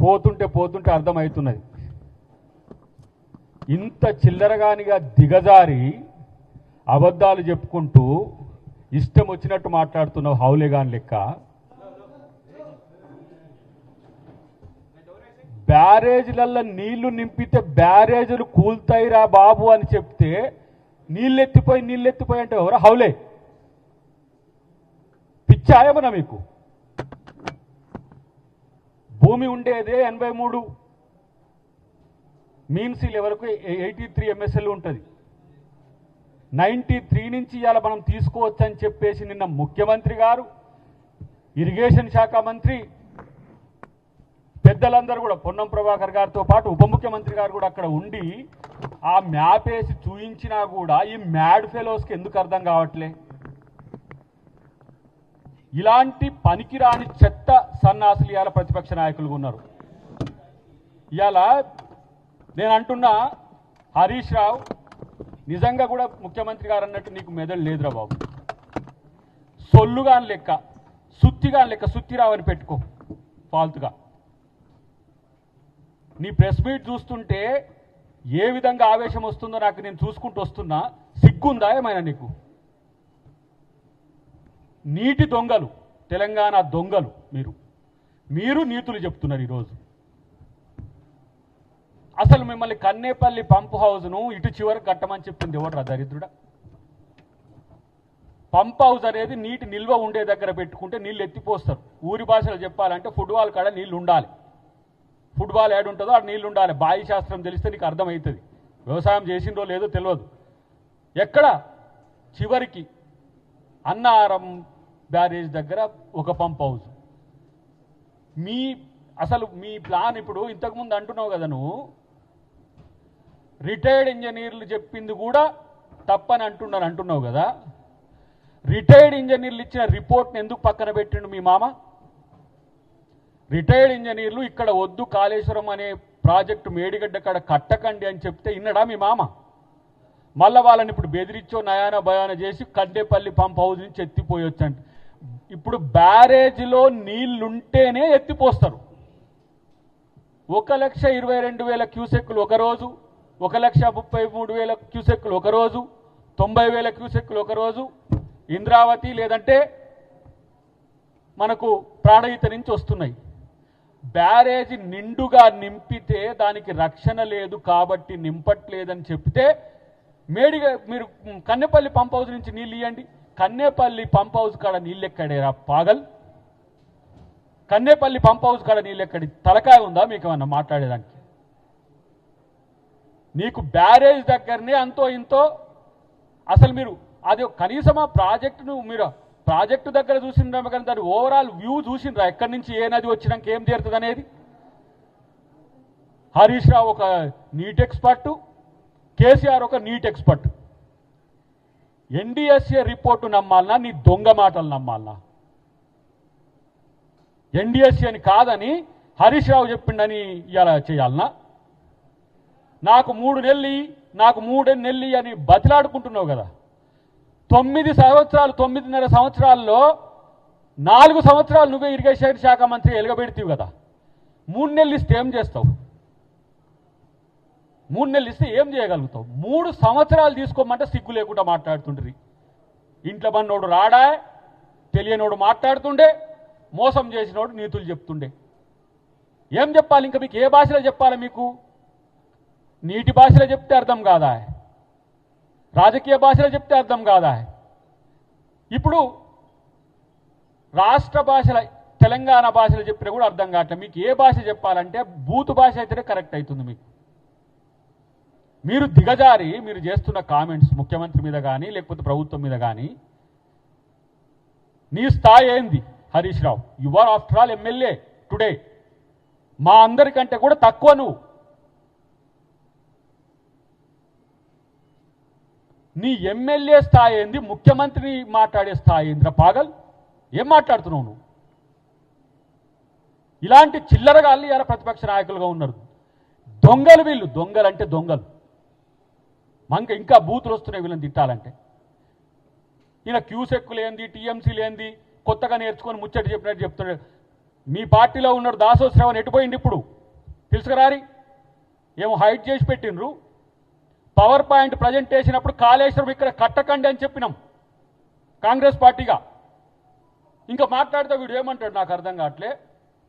పోతుంటే పోతుంటే అర్థమవుతున్నది. ఇంత చిల్లరగానిగా దిగజారి అబద్ధాలు చెప్పుకుంటూ ఇష్టం వచ్చినట్టు మాట్లాడుతున్నావు హౌలేగాన్ లెక్క. బ్యారేజ్లల్లో నీళ్లు నింపితే బ్యారేజీలు కూల్తాయిరా బాబు అని చెప్తే నీళ్ళెత్తిపోయి అంటే ఎవరు హౌలే? పిచ్చాయమనా మీకు? భూమి ఉండేదే 83 మీన్సీల వరకు 83 MSL ఉంటుంది. 93 నుంచి ఇవాళ మనం తీసుకోవచ్చని చెప్పేసి నిన్న ముఖ్యమంత్రి గారు, ఇరిగేషన్ శాఖ మంత్రి, పెద్దలందరూ కూడా పొన్నం ప్రభాకర్ గారితో పాటు ఉప ముఖ్యమంత్రి గారు కూడా అక్కడ ఉండి ఆ మ్యాప్ వేసి చూయించినా కూడా ఈ మ్యాడ్ ఫెలోస్కి ఎందుకు అర్థం కావట్లే? ఇలాంటి పనికిరాని చెత్త సన్నాసులు ఇవాళ ప్రతిపక్ష నాయకులుగా ఉన్నారు. ఇవాళ నేను అంటున్నా, హరీష్ రావు నిజంగా కూడా ముఖ్యమంత్రి గారు అన్నట్టు నీకు మెదడు లేదురా బాబు. సొల్లుగాని లెక్క, సుత్తిగాని లెక్క సుత్తిరావని పెట్టుకో ఫాల్తుగా. నీ ప్రెస్ మీట్ చూస్తుంటే ఏ విధంగా ఆవేశం వస్తుందో నాకు నేను చూసుకుంటూ వస్తున్నా. సిగ్గుందా ఏమైనా నీకు? నీటి దొంగలు, తెలంగాణ దొంగలు మీరు నీతులు చెప్తున్నారు ఈరోజు. అసలు మిమ్మల్ని కన్నేపల్లి పంప్ హౌస్ను ఇటు చివరికి కట్టమని చెప్పింది ఎవడరా దరిద్రుడా? పంప్ హౌస్ అనేది నీటి నిల్వ ఉండే దగ్గర పెట్టుకుంటే నీళ్ళు ఎత్తిపోస్తారు. ఊరి భాషలో చెప్పాలంటే ఫుట్బాల్ కాడ నీళ్ళు ఉండాలి. ఫుట్బాల్ యాడ్ ఉంటుందో ఆడ నీళ్ళు ఉండాలి. బాయి శాస్త్రం తెలిస్తే నీకు అర్థమవుతుంది. వ్యవసాయం చేసిందో లేదో తెలియదు. ఎక్కడ చివరికి అన్నారం బ్యారేజ్ దగ్గర ఒక పంప్ హౌస్. అసలు మీ ప్లాన్ ఇప్పుడు ఇంతకుముందు అంటున్నావు కదా, నువ్వు రిటైర్డ్ ఇంజనీర్లు చెప్పింది కూడా తప్పని అంటున్నావు కదా. రిటైర్డ్ ఇంజనీర్లు ఇచ్చిన రిపోర్ట్ని ఎందుకు పక్కన పెట్టిండు మీ మామ? రిటైర్డ్ ఇంజనీర్లు ఇక్కడ వద్దు కాళేశ్వరం అనే ప్రాజెక్టు మేడిగడ్డ కాడ కట్టకండి అని చెప్తే విన్నడా మీ మామ? మళ్ళీ వాళ్ళని ఇప్పుడు బెదిరించో నయాన భయాన చేసి కడ్డేపల్లి పంప్ హౌస్ నుంచి ఎత్తిపోయొచ్చంట. ఇప్పుడు బ్యారేజ్లో నీళ్లుంటేనే ఎత్తిపోస్తారు. 1,22,000 క్యూసెక్కులు ఒకరోజు, 1,33,000 క్యూసెక్కులు ఒకరోజు, 90,000 క్యూసెక్కులు ఒకరోజు ఇంద్రావతి లేదంటే మనకు ప్రాణహిత నుంచి వస్తున్నాయి. బ్యారేజ్ నిండుగా నింపితే దానికి రక్షణ లేదు కాబట్టి నింపట్లేదని చెప్తే మీరు కన్నెపల్లి పంప్ హౌస్ నుంచి నీళ్ళు ఇవ్వండి. కన్నేపల్లి పంప్ హౌస్ కాడ నీళ్ళు ఎక్కడేరా పాగల్? కన్నేపల్లి పంప్ హౌస్ కాడ నీళ్ళు ఎక్కడి? తలకాయ ఉందా మీకు ఏమన్నా మాట్లాడేదానికి? నీకు బ్యారేజ్ దగ్గరనే అంతో ఇంతో అసలు మీరు అది కనీసం ఆ ప్రాజెక్టును మీరు ప్రాజెక్టు దగ్గర చూసిండ్రా కానీ దాని ఓవరాల్ వ్యూ చూసిండ్రా? ఎక్కడి నుంచి ఏ నది వచ్చినాక ఏం చేరుతుంది అనేది. హరీష్ రావు ఒక నీట్ ఎక్స్పర్టు, కేసీఆర్ ఒక నీట్ ఎక్స్పర్ట్. ఎన్డీఎస్ఏ రిపోర్టు నమ్మాలనా, నీ దొంగ మాటలు నమ్మాలనా? ఎన్డీఎస్ఏ అని కాదని హరీష్ రావు చెప్పిండని ఇలా చేయాలనా? నాకు 3 నెలలు అని బతిలాడుకుంటున్నావు కదా. 9 సంవత్సరాలు 9.5 సంవత్సరాల్లో 4 సంవత్సరాలు నువ్వే ఇరిగేషన్ శాఖ మంత్రి ఎలుగబెడితీవు కదా. 3 నెలలు ఇస్తే ఏం చేస్తావు? 3 నెలలు ఇస్తే ఏం చేయగలుగుతావు? 3 సంవత్సరాలు తీసుకోమంటే సిగ్గు లేకుండా మాట్లాడుతుండ్రి. ఇంట్లో పన్నోడు రాడా, తెలియనోడు మాట్లాడుతుండే, మోసం చేసినోడు నీతులు చెప్తుండే. ఏం చెప్పాలి ఇంకా? మీకు ఏ భాషలో చెప్పాలి? మీకు నీటి భాషలో చెప్తే అర్థం కాదా? రాజకీయ భాషలో చెప్తే అర్థం కాదా? ఇప్పుడు రాష్ట్ర భాషల తెలంగాణ భాషలో చెప్పినా కూడా అర్థం కావట్లేదు. మీకు ఏ భాష చెప్పాలంటే బూతు భాష అయితేనే కరెక్ట్ అవుతుంది మీకు. మీరు దిగజారి మీరు చేస్తున్న కామెంట్స్ ముఖ్యమంత్రి మీద కానీ లేకపోతే ప్రభుత్వం మీద కానీ, నీ స్థాయి ఏంది Harish Rao? You are after all MLA today. మా అందరికంటే కూడా తక్కువ నువ్వు. నీ ఎమ్మెల్యే స్థాయి ఏంది? ముఖ్యమంత్రిని మాట్లాడే స్థాయి ఏందిరా పాగల్? ఏం మాట్లాడుతున్నావు నువ్వు? ఇలాంటి చిల్లరగాళ్ళు ఇలా ప్రతిపక్ష నాయకులుగా ఉన్నారు. దొంగలు వీళ్ళు. దొంగలంటే దొంగలు. ఇంకా బూతులు వస్తున్నాయి వీళ్ళని తిట్టాలంటే. ఈయన క్యూసెక్కులు ఏంది, టీఎంసీలు ఏంది, కొత్తగా నేర్చుకొని ముచ్చట చెప్పినట్టు చెప్తున్నాడు. మీ పార్టీలో ఉన్నాడు దాసో శ్రవణ్ ఎటుపోయింది ఇప్పుడు తెలుసుకురారి ఏమో హైడ్ చేసి పెట్టినరు పవర్ పాయింట్ ప్రజెంటేషన్ అప్పుడు కాళేశ్వరం ఇక్కడ కట్టకండి అని చెప్పినాం కాంగ్రెస్ పార్టీగా ఇంకా మాట్లాడితే వీడు ఏమంటాడు నాకు అర్థం కావట్లే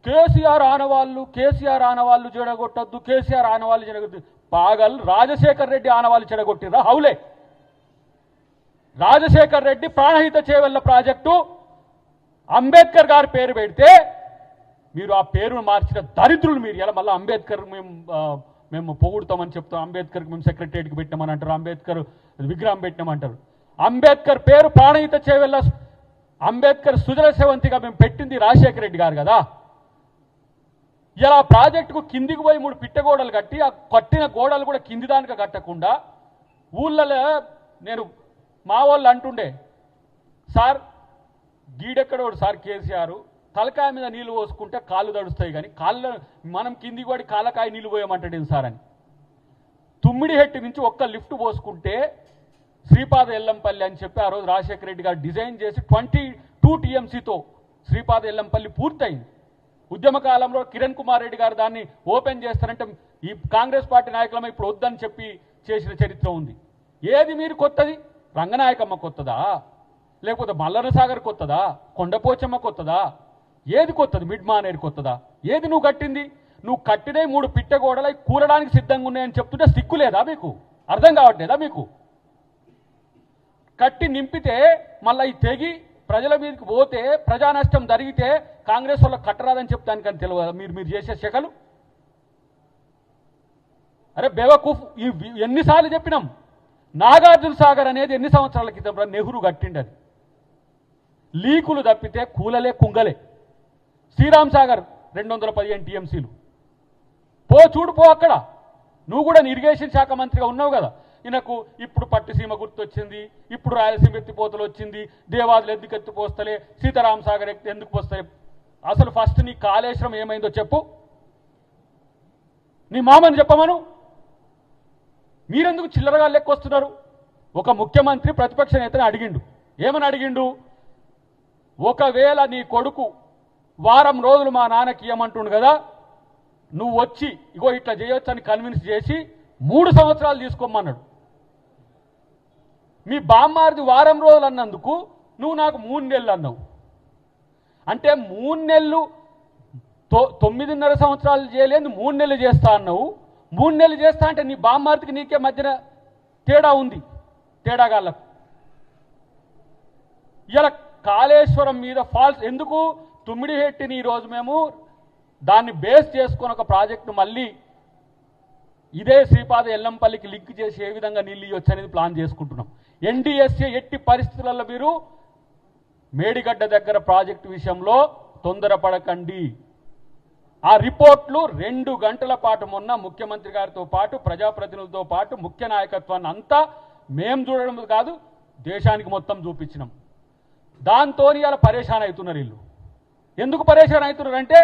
కేసీఆర్ ఆనవాళ్ళు చెడగొట్టద్దు కేసీఆర్ ఆనవాళ్ళు చెడగొట్టు పాగల్ రాజశేఖర్ రెడ్డి ఆనవాళ్ళు చెడగొట్టిరా హౌలే రాజశేఖర్ రెడ్డి ప్రాణహిత చేవెళ్ల ప్రాజెక్టు అంబేద్కర్ గారి పేరు పెడితే మీరు ఆ పేరును మార్చిన దరిద్రులు మీరు ఎలా మళ్ళీ అంబేద్కర్ మేము పొగుడుతామని చెప్తాం అంబేద్కర్కి మేము సెక్రటరియట్కి పెట్టామని అంటారు అంబేద్కర్ విగ్రహం పెట్టామంటారు అంబేద్కర్ పేరు ప్రాణహిత చేవెళ్ల అంబేద్కర్ సుజల సేవంతిగా మేము పెట్టింది రాజశేఖర రెడ్డి గారు కదా ఇలా ప్రాజెక్టుకు కిందికి పోయి 3 పిట్టగోడలు కట్టి ఆ కట్టిన గోడలు కూడా కింది దానిక కట్టకుండా ఊళ్ళలో నేను మా వాళ్ళు అంటుండే సార్ గీడెక్కడోడు సార్ కేసీఆర్ తలకాయ మీద నీళ్లు పోసుకుంటే కాళ్ళు తడుస్తాయి కానీ మనం కిందికి పడి కాళ్ళకాయ నీళ్లు పోయమంటాడు సార్ అని తుమ్మిడిహెట్టి నుంచి ఒక్క లిఫ్ట్ పోసుకుంటే శ్రీపాద ఎల్లంపల్లి అని చెప్పి ఆ రోజు రాజశేఖర రెడ్డి గారు డిజైన్ చేసి 22 టీఎంసీతో శ్రీపాద ఎల్లంపల్లి పూర్తయింది ఉద్యమ కాలంలో కిరణ్ కుమార్ రెడ్డి గారు దాన్ని ఓపెన్ చేస్తారంటే ఈ కాంగ్రెస్ పార్టీ నాయకులమే ఇప్పుడు వద్దని చెప్పి చేసిన చరిత్ర ఉంది ఏది మీరు కొత్తది రంగనాయకమ్మ కొత్తదా లేకపోతే మల్లన్న సాగర్ కొత్తదా కొండపోచమ్మ కొత్తదా ఏది కొత్తది మిడ్ మానేరు కొత్తదా ఏది నువ్వు కట్టింది నువ్వు కట్టినే 3 పిట్టగోడలై కూలడానికి సిద్ధంగా ఉన్నాయని చెప్తుంటే సిగ్గు లేదా మీకు అర్థం కావట్లేదా మీకు కట్టి నింపితే మళ్ళీ ఈ తెగి ప్రజల మీదకి పోతే ప్రజా నష్టం జరిగితే కాంగ్రెస్ వాళ్ళకి కట్టరాదని చెప్తానికని తెలియదు మీరు చేసే శకలు అరే బేవకూఫ్ ఎన్నిసార్లు చెప్పినాం నాగార్జున సాగర్ అనేది ఎన్ని సంవత్సరాల క్రితం నెహ్రూ కట్టిండది లీకులు తప్పితే కూలలే కుంగలే శ్రీరామ్ సాగర్ 215 టీఎంసీలు చూడు అక్కడ నువ్వు కూడా ఇరిగేషన్ శాఖ మంత్రిగా ఉన్నావు కదా ఈయనకు ఇప్పుడు పట్టిసీమ గుర్తొచ్చింది ఇప్పుడు రాయలసీమ ఎత్తిపోతలు వచ్చింది దేవాదులు ఎందుకు ఎత్తిపోస్తలే సీతారాం సాగర్ ఎందుకు పోస్తాయి అసలు ఫస్ట్ నీ కాళేశ్వరం ఏమైందో చెప్పు నీ మామని చెప్పమను మీరెందుకు చిల్లరగా లెక్కొస్తున్నారు ఒక ముఖ్యమంత్రి ప్రతిపక్ష నేతని అడిగిండు ఏమని అడిగిండు ఒకవేళ నీ కొడుకు వారం రోజులు మా నాన్నకి ఇవ్వమంటుండు కదా నువ్వు వచ్చి ఇగో ఇట్లా చేయొచ్చు అని కన్విన్స్ చేసి 3 సంవత్సరాలు తీసుకోమన్నాడు మీ బామ్మారిది వారం రోజులు అన్నందుకు నువ్వు నాకు 3 నెలలు అన్నావు అంటే 3 నెలలు 9.5 సంవత్సరాలు చేయలేదు 3 నెలలు చేస్తా అన్నావు 3 నెలలు చేస్తా అంటే నీ బామ్మారిదికి నీకే మధ్యన తేడా ఉంది తేడాగాళ్ళకు ఇలా కాళేశ్వరం మీద ఫాల్స్ ఎందుకు తుమ్మిడిహెట్టిని ఈరోజు మేము దాన్ని బేస్ చేసుకొని ఒక ప్రాజెక్టు మళ్ళీ ఇదే శ్రీపాద ఎల్లంపల్లికి లింక్ చేసి ఏ విధంగా నీళ్ళు ఇవ్వచ్చు అనేది ప్లాన్ చేసుకుంటున్నాం ఎన్డీఎస్ఏ ఎట్టి పరిస్థితులలో మీరు మేడిగడ్డ దగ్గర ప్రాజెక్టు విషయంలో తొందరపడకండి ఆ రిపోర్ట్లు 2 గంటల పాటు మొన్న ముఖ్యమంత్రి గారితో పాటు ప్రజాప్రతినిధులతో పాటు ముఖ్య నాయకత్వాన్ని అంతా మేం చూడడం కాదు దేశానికి మొత్తం చూపించినాం దాంతో ఇలా పరేషాన్ అవుతున్నారు వీళ్ళు ఎందుకు పరేషాన్ అవుతున్నారు అంటే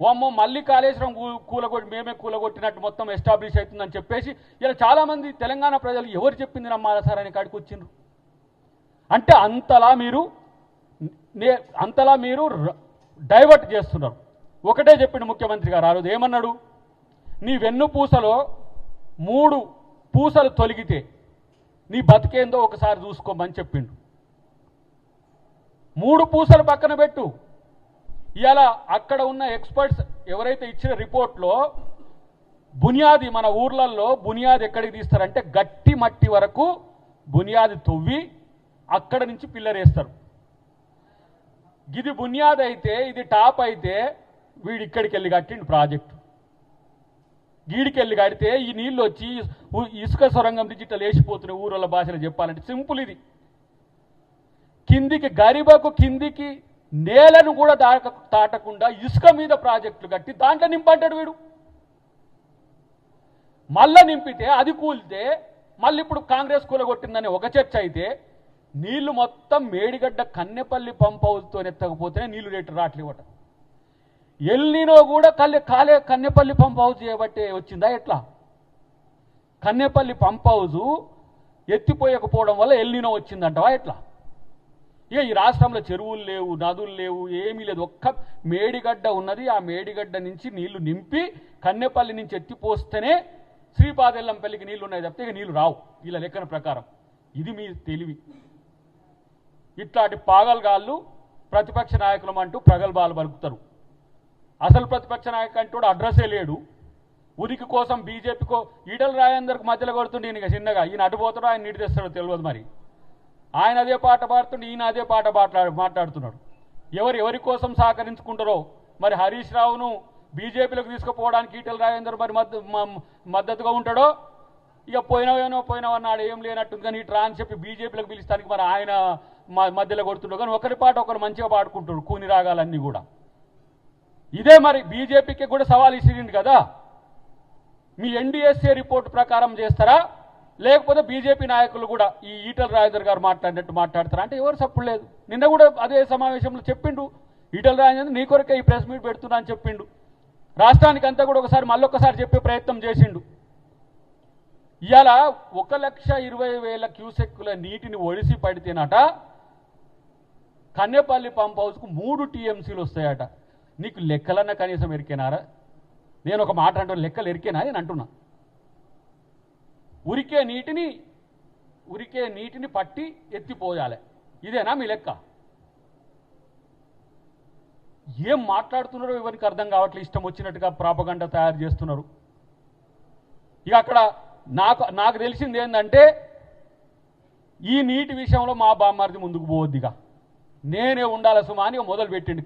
ఓమ్మో మళ్ళీ కాళేశ్వరం కూలగొట్టి మేమే కూలగొట్టినట్టు మొత్తం ఎస్టాబ్లిష్ అవుతుందని చెప్పేసి ఇలా చాలామంది తెలంగాణ ప్రజలు ఎవరు చెప్పింది నమ్మాలా సార్ అని కాడికి వచ్చిండ్రు అంటే అంతలా మీరు డైవర్ట్ చేస్తున్నారు ఒకటే చెప్పిన ముఖ్యమంత్రి గారు ఆ రోజు ఏమన్నాడు నీ వెన్ను పూసలో 3 పూసలు తొలగితే నీ బతికేందో ఒకసారి చూసుకోమని చెప్పిండు 3 పూసలు పక్కన పెట్టు ఇలా అక్కడ ఉన్న ఎక్స్పర్ట్స్ ఎవరైతే ఇచ్చిన రిపోర్ట్లో బునియాది మన ఊర్లలో బునియాది ఎక్కడికి తీస్తారంటే గట్టి మట్టి వరకు బునియాది తవ్వి అక్కడ నుంచి పిల్లర్ వేస్తారు ఇది బునియాది అయితే ఇది టాప్ అయితే వీడి ఇక్కడికి వెళ్ళి కట్టిండు ప్రాజెక్టు గీడికి వెళ్ళి కడితే ఈ నీళ్ళు వచ్చి ఇసుక సొరంగం డిజిటల్ వేసిపోతున్నాయి ఊరోళ్ళ భాషలో చెప్పాలంటే సింపుల్ ఇది కిందికి గరిబకు కిందికి నేలను కూడా దాటకుండా ఇసుక మీద ప్రాజెక్టులు కట్టి దాంట్లో నింపంటాడు వీడు మళ్ళా నింపితే అది కూలితే మళ్ళీ ఇప్పుడు కాంగ్రెస్ కూలగొట్టిందని ఒక చర్చ అయితే నీళ్లు మొత్తం మేడిగడ్డ కన్నెపల్లి పంప్ హౌస్తో ఎత్తకపోతేనే నీళ్లు రేటు రావట్లేవట ఎల్నినో కూడా కన్నెపల్లి పంప్ హౌస్ చేయబట్టే వచ్చిందా ఎట్లా కన్నెపల్లి పంప్ హౌస్ ఎత్తిపోయకపోవడం వల్ల ఎల్నినో వచ్చిందంటవా ఎట్లా ఇక ఈ రాష్ట్రంలో చెరువులు లేవు, నదులు లేవు, ఏమీ లేదు. ఒక్క మేడిగడ్డ ఉన్నది. ఆ మేడిగడ్డ నుంచి నీళ్లు నింపి కన్నెపల్లి నుంచి ఎత్తిపోస్తేనే శ్రీపాదెల్లంపల్లికి నీళ్లు ఉన్నాయి తప్పితే ఇక నీళ్లు రావు వీళ్ళ లెక్కన ప్రకారం. ఇది మీ తెలివి. ఇట్లాంటి పాగల్గాళ్ళు ప్రతిపక్ష నాయకులం అంటూ ప్రగల్భాలు పలుకుతారు. అసలు ప్రతిపక్ష నాయకు అంటూ అడ్రస్సే లేడు. ఉనికి కోసం బీజేపీకో ఈటల రాజేందర్కు మధ్యలో కొడుతుండే ఈయన చిన్నగా. ఈయన అటుపోతాడో ఆయన నీటి తెస్తాడో తెలియదు. మరి ఆయన అదే పాట పాడుతుండే, ఈయన అదే పాట మాట్లాడుతున్నాడు. ఎవరి కోసం సహకరించుకుంటారో మరి. హరీష్ రావును బీజేపీలోకి తీసుకుపోవడానికి ఈటల రాజేందర్ మరి మద్దతుగా ఉంటాడో, ఇక పోయినవన్నాడు ఏం లేనట్టుంది. కానీ ఇట్లా అని చెప్పి బీజేపీలోకి పిలుస్తానికి మరి ఆయన మధ్యలో కొడుతుండో. కానీ ఒకరి పాట ఒకరు మంచిగా పాడుకుంటాడు, కూని రాగాలన్నీ కూడా. ఇదే మరి బీజేపీకి కూడా సవాల్ ఇచ్చింది కదా. మీ ఎన్డీఎస్ఏ రిపోర్ట్ ప్రకారం చేస్తారా, లేకపోతే బీజేపీ నాయకులు కూడా ఈ ఈటల రాజేందర్ గారు మాట్లాడినట్టు మాట్లాడతారా అంటే ఎవరు సప్పుడు లేదు. నిన్న కూడా అదే సమావేశంలో చెప్పిండు ఈటల రాజేందర్, నీ కొరకే ఈ ప్రెస్ మీట్ పెడుతున్నా అని చెప్పిండు. రాష్ట్రానికి అంతా కూడా ఒకసారి మళ్ళొక్కసారి చెప్పే ప్రయత్నం చేసిండు. ఇవాళ 1,20,000 క్యూసెక్కుల నీటిని ఒడిసి పడితేనట కన్నెపల్లి పంప్ హౌస్కు 3 టీఎంసీలు వస్తాయట. నీకు లెక్కలన్నా కనీసం ఎరికేనారా? నేను ఒక మాట అంటున్నా, లెక్కలు ఎరికేనా నేను అంటున్నా. ఉరికే నీటిని పట్టి ఎత్తిపోయాలి, ఇదేనా మీ లెక్క? ఏం మాట్లాడుతున్నారో ఎవరికి అర్థం కావట్లేదు. ఇష్టం వచ్చినట్టుగా ప్రాపగండ తయారు చేస్తున్నారు. ఇక అక్కడ నాకు తెలిసింది ఏంటంటే, ఈ నీటి విషయంలో మా బామ్మారిది ముందుకు పోవద్దిగా, నేనే ఉండాల సుమా అని మొదలుపెట్టిండు.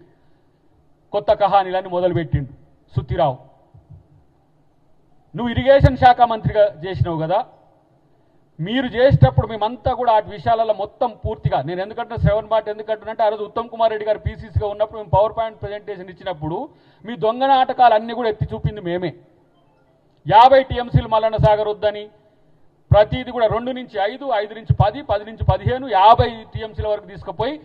కొత్త కహానీలన్నీ మొదలుపెట్టిండు సుత్తిరావు. నువ్వు ఇరిగేషన్ శాఖ మంత్రిగా చేసినావు కదా, మీరు చేసేటప్పుడు మేమంతా కూడా ఆ విషయాలలో మొత్తం పూర్తిగా, నేను ఎందుకంటే శ్రవణ్ బాట్ ఎందుకంటున్నంటే ఆ రోజు ఉత్తమ్ కుమార్ రెడ్డి గారు పీసీసీగా ఉన్నప్పుడు మేము పవర్ పాయింట్ ప్రజెంటేషన్ ఇచ్చినప్పుడు మీ దొంగ నాటకాలన్నీ కూడా ఎత్తి చూపింది మేమే. 50 టీఎంసీలు మల్లన్న సాగర్ వద్దని, ప్రతిది కూడా 2 నుంచి 5, 5 నుంచి 10, 10 నుంచి 15, 50 టీఎంసీల వరకు తీసుకుపోయి